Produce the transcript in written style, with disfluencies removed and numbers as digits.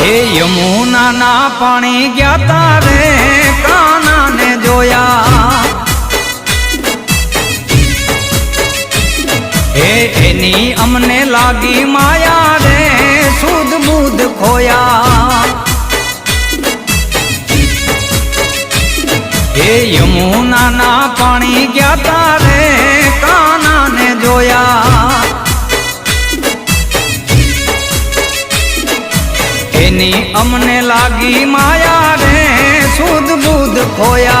हे यमुना ना पानी गया तारे काना ने जोया हे एनी अमने लागी माया रे सूद बूद खोया हे यमुना ना पानी गया तारे काना ने जोया एनी अमने लागी माया रे सूद बूद खोया।